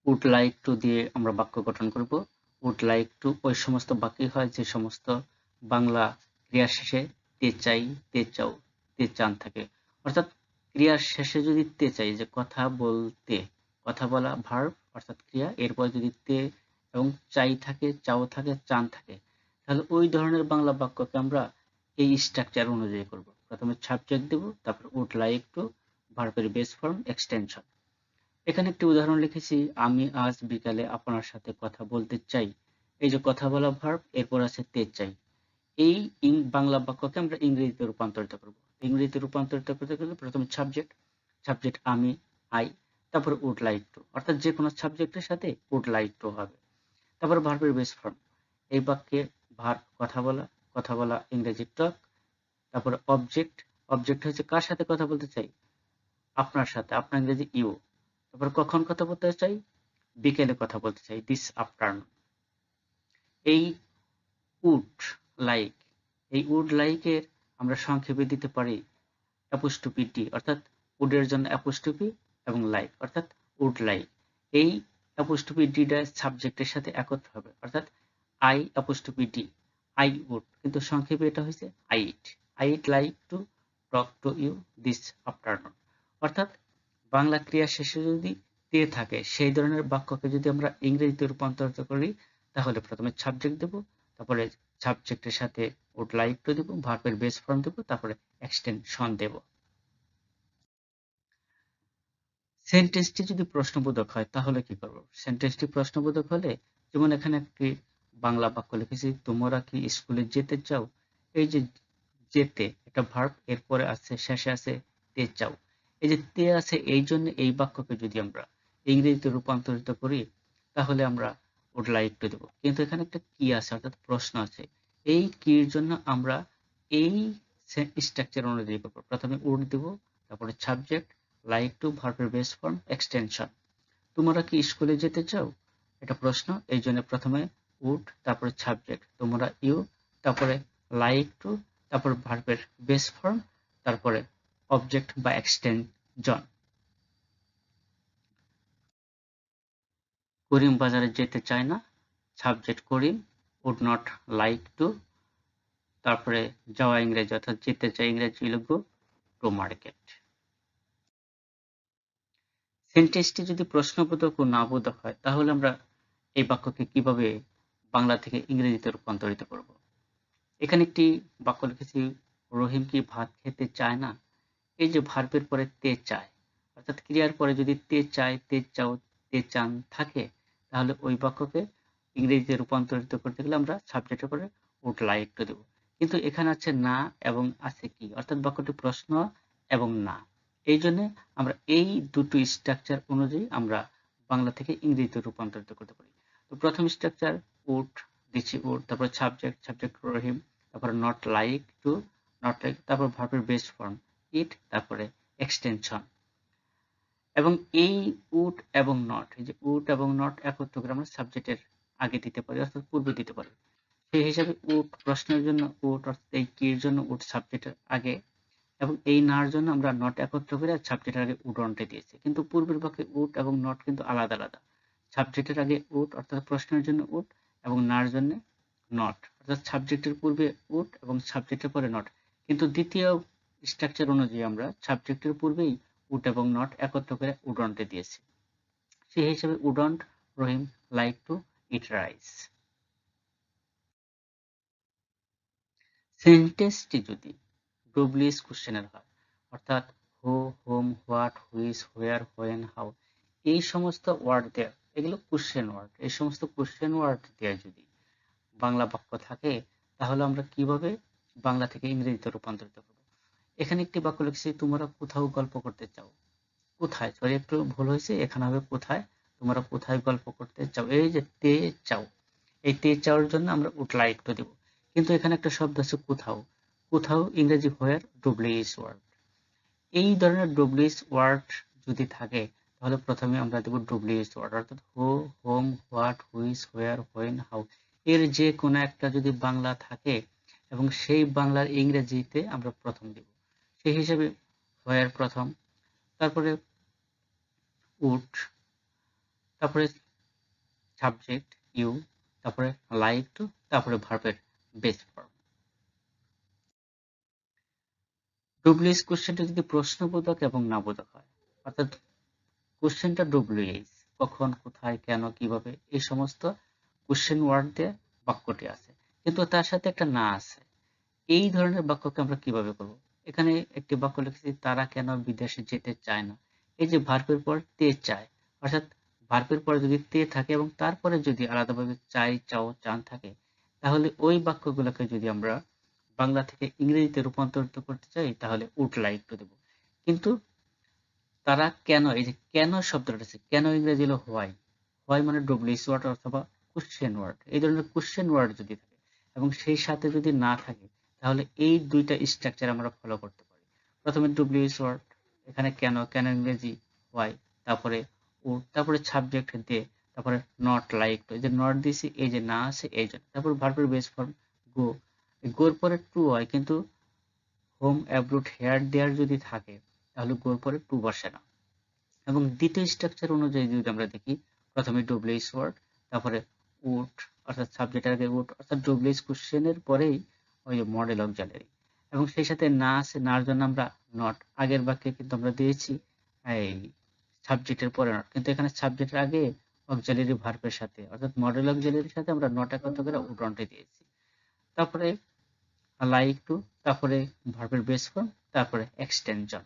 Would like to দিয়ে আমরা বাক্য গঠন করব। উড লাইক টু ওই সমস্ত বাক্যই হয় যে সমস্ত বাংলা ক্রিয়ার শেষে তে চাই, তে চাও, তে চান থাকে। অর্থাৎ ক্রিয়ার শেষে যদি তে চাই, যে কথা বলতে, কথা বলা ভার্ব অর্থাৎ ক্রিয়া, এরপর যদি তে এবং চাই থাকে, চাও থাকে, চান থাকে, তাহলে ওই ধরনের বাংলা বাক্যকে আমরা এই স্ট্রাকচার অনুযায়ী করব। প্রথমে সাবজেক্ট দেব, তারপর উড লাইক টু, ভার্বের বেস ফর্ম, এক্সটেনশন। এখানে একটি উদাহরণ লিখেছি, আমি আজ বিকালে আপনার সাথে কথা বলতে চাই। এই যে কথা বলা ভার্ব, এরপর আছে তে চাই। এই বাংলা বাক্যকে আমরা ইংরেজিতে রূপান্তরিত করব। ইংরেজিতে রূপান্তরিত করতে গেলে প্রথমে সাবজেক্ট, সাবজেক্ট আমি, আই, তারপর উড লাইক টু, অর্থাৎ যে কোনো সাবজেক্টের সাথে উড লাইক টু হবে। তারপর ভার্বের বেস ফর্ম, এই বাক্যে ভার্ব কথা বলা, কথা বলা ইংরেজি টক। তারপর অবজেক্ট, অবজেক্ট হচ্ছে কার সাথে কথা বলতে চাই, আপনার সাথে, আপনার ইংরেজি ইউ। তারপর কখন কথা বলতে চাই, বিকেলে কথা বলতে চাই, দিস আফটারনুন। এই উড লাইক, এই উড লাইকের আমরা সংক্ষেপে দিতে পারি অ্যাপোস্ট্রোফি টি, অর্থাৎ উডের জন্য অ্যাপোস্ট্রোফি এবং লাইক অর্থাৎ উড লাইক। এই অ্যাপোস্ট্রোফি ডিটা সাবজেক্টের সাথে একত্র হবে, অর্থাৎ I apostrophe D, I would, কিন্তু সংক্ষেপে এটা হয়েছে I'd. I'd like to talk to you this afternoon. অর্থাৎ বাংলা ক্রিয়া শেষে যদি তে থাকে, সেই ধরনের বাক্যকে যদি আমরা ইংরেজিতে রূপান্তরিত করি, তাহলে প্রথমে সাবজেক্ট দেব, তারপরে সাবজেক্টের সাথে উড লাইক টু দেব, ভার্বের বেস ফর্ম দেব, তারপরে এক্সটেনশন দেব। সেন্টেন্সটি যদি প্রশ্নবোধক হয় তাহলে কি করব? সেন্টেন্সটি প্রশ্নবোধক হলে, যেমন এখানে একটি বাংলা বাক্য লিখেছি, তোমরা কি স্কুলে যেতে চাও? এই যে যেতে, এটা ভার্ব, এরপরে আছে শেষে আছে তে চাও। এই যে তে আছে, এই জন্য এই বাক্যকে যদি আমরা ইংরেজিতে রূপান্তরিত করি, তাহলে আমরা উড লাইক টু দেব। কিন্তু এখানে একটা কি আছে, অর্থাৎ প্রশ্ন আছে। এই কির জন্য আমরা এই স্ট্রাকচার অনুযায়ী করবো। প্রথমে উড দেব, তারপরে সাবজেক্ট, লাইক টু, ভার্বের বেস ফর্ম, এক্সটেনশন। তোমরা কি স্কুলে যেতে চাও? এটা প্রশ্ন, এই জন্য প্রথমে উড, তারপরে সাবজেক্ট, তোমরা ইউ, তারপরে লাইক টু, তারপর ভার্বের বেস ফর্ম, তারপরে অবজেক্ট বা এক্সটেনশন। করিম বাজারে যেতে চায় না, subject Karim, would not like to, তারপরে যাওয়া ইংরেজি অর্থাৎ যেতে চাই ইংরেজি লিখব টু মার্কেট। সেন্টেন্সটি যদি প্রশ্নবোধক ও নাবোধক হয়, তাহলে আমরা এই বাক্যকে কিভাবে বাংলা থেকে ইংরেজিতে রূপান্তরিত করব? এখানে একটি বাক্য লিখেছি, রহিম কি ভাত খেতে চায় না? এই যে ভার্বের পরে তে চায়, অর্থাৎ ক্রিয়ার পরে যদি তে চায়, তে চাও, তে চান থাকে, তাহলে ওই বাক্যকে ইংরেজিতে রূপান্তরিত করতে গেলে আমরা সাবজেক্টের পরে উড লাইক টু দেব। কিন্তু এখানে আছে না এবং আছে কি, অর্থাৎ বাক্যটি প্রশ্ন এবং না। এই জন্য আমরা এই দুটো স্ট্রাকচার অনুযায়ী আমরা বাংলা থেকে ইংরেজিতে রূপান্তরিত করতে পারি। তো প্রথম স্ট্রাকচার উড দিচ্ছি, উড, তারপর সাবজেক্ট, সাবজেক্ট রহিম, তারপর not like two, not like, তারপর ভার্বের বেস ফর্ম ইট, তারপরে এক্সটেনশন। এবং এই উড এবং নট, এই যে উড এবং নট একত্র করে আমরা সাবজেক্টের আগে দিতে পারি, অর্থাৎ পূর্বে দিতে পারি। সেই হিসাবে উড প্রশ্নের জন্য উড, অর্থাৎ এই কির জন্য উড সাবজেক্টের আগে, এবং এই নার জন্য আমরা নট একত্র করে সাবজেক্টের আগে উড অনটে দিয়েছি। কিন্তু পূর্বের বাক্যে উড এবং নট কিন্তু আলাদা আলাদা। সাবজেক্টের আগে উড অর্থাৎ প্রশ্নের জন্য উড, এবং নার জন্য নট অর্থাৎ সাবজেক্টের পূর্বে উড এবং সাবজেক্টের পরে নট। কিন্তু দ্বিতীয় স্ট্রাকচার অনুযায়ী আমরা সাবজেক্টের পূর্বেই উড এবং নট একত্র করে উডন্টে দিয়েছি। সেই হিসেবে wouldn't Rahim like to eat rice. সেন্টেন্সটি যদি ডব্লিউএস কোশ্চেনের হয়, অর্থাৎ who, whom, what, which, where, when, how, এই সমস্ত ওয়ার্ড দেওয়া, এগুলো কোশ্চেন ওয়ার্ড। এই সমস্ত কোশ্চেন ওয়ার্ড দেওয়া যদি বাংলা বাক্য থাকে, তাহলে আমরা কিভাবে বাংলা থেকে ইংরেজিতে রূপান্তরিত করব? এখানে একটি বাক্য লিখছি, তোমরা কোথাও গল্প করতে চাও। কোথায়, সরি একটু ভুল হয়েছে, এখানে হবে কোথায়, তোমরা কোথায় গল্প করতে চাও। এই যে তে চাও, এই তে চাওয়ার জন্য আমরা উড লাইক টু দেব। কিন্তু এখানে একটা শব্দ আছে কোথাও, কোথাও ইংরেজি হোয়ার, ডব্লিউএস ওয়ার্ড। এই ধরনের ডব্লিউএস ওয়ার্ড যদি থাকে, তাহলে প্রথমে আমরা দেব ডব্লিউএস ওয়ার্ড, অর্থাৎ who, whom, what, which, where, when, how, এর যে কোনো একটা যদি বাংলা থাকে এবং সেই বাংলার ইংরেজিতে আমরা প্রথম দেব। সেই হিসাবে হোয়ার প্রথম, তারপরে উড, তারপরে সাবজেক্ট ইউ, তারপরে লাইক টু, তারপরে ভার্বের বেস ফর্ম। ডব্লিউএইচ কোশ্চেনটা যদি প্রশ্নবোধক এবং নাবোধক হয়, অর্থাৎ কোশ্চেনটা ডব্লিউএইচ, কখন, কোথায়, কেন, কিভাবে, এই সমস্ত কোশ্চেন ওয়ার্ড দিয়ে বাক্যটি আছে, কিন্তু তার সাথে একটা না আছে। এই ধরনের বাক্যকে আমরা কিভাবে করব? এখানে একটি বাক্য লিখেছি, তারা কেন বিদেশে যেতে চায় না। এই যে ভার্বের পর তে চায়, অর্থাৎ ভার্বের পরে যদি তে থাকে এবং তারপরে যদি আলাদাভাবে চাই, চাও, চান থাকে, তাহলে ওই বাক্যগুলোকে যদি আমরা বাংলা থেকে ইংরেজিতে রূপান্তরিত করতে চাই, তাহলে উড লাইক টু দেব। কিন্তু তারা কেন, এই যে কেন শব্দটা আছে, কেন ইংরেজি হলো হোয়াই। হোয়াই মানে ডব্লিউএইচ ওয়ার্ড অথবা কোশ্চেন ওয়ার্ড। এই ধরনের কোশ্চেন ওয়ার্ড যদি থাকে এবং সেই সাথে যদি না থাকে, তাহলে এই দুইটা স্ট্রাকচার আমরা ফলো করতে পারি। প্রথমে ডব্লিউএইচ ওয়ার্ড, এখানে কেন, কেন ইংরেজি হোয়াই, তারপরে উড, তারপরে সাবজেক্ট দে, তারপরে নট লাইক টু, এই যে নট দিছি, এই যে না আছে এই জন্য, তারপর ভার্বের বেস ফর্ম গো। গোর পরে টু হয়, কিন্তু হোম, অ্যাব্রোড, হেয়ার, দেয়ার যদি থাকে, তাহলে গোর পরে টু বসে না। এবং দ্বিতীয় স্ট্রাকচার অনুযায়ী যদি আমরা দেখি, প্রথমে ডব্লিউএইচ ওয়ার্ড, তারপরে উড, অর্থাৎ সাবজেক্টের আগে উড, অর্থাৎ ডব্লিউএইচ কোশ্চেনের পরেই ওই মডেল অক্সিলারি, এবং সেই সাথে না আছে, নার জন্য আমরা নট। আগের বাক্যে কিন্তু আমরা দিয়েছি এই সাবজেক্টের পরে নট, কিন্তু এখানে সাবজেক্টের আগে অক্সিলারি ভার্বের সাথে, অর্থাৎ মডেল অক্সিলারির সাথে আমরা নট একত্র করে উড অনটি দিয়েছি। তারপরে লাইক টু, তারপরে ভার্বের বেস ফর্ম, তারপরে এক্সটেনশন।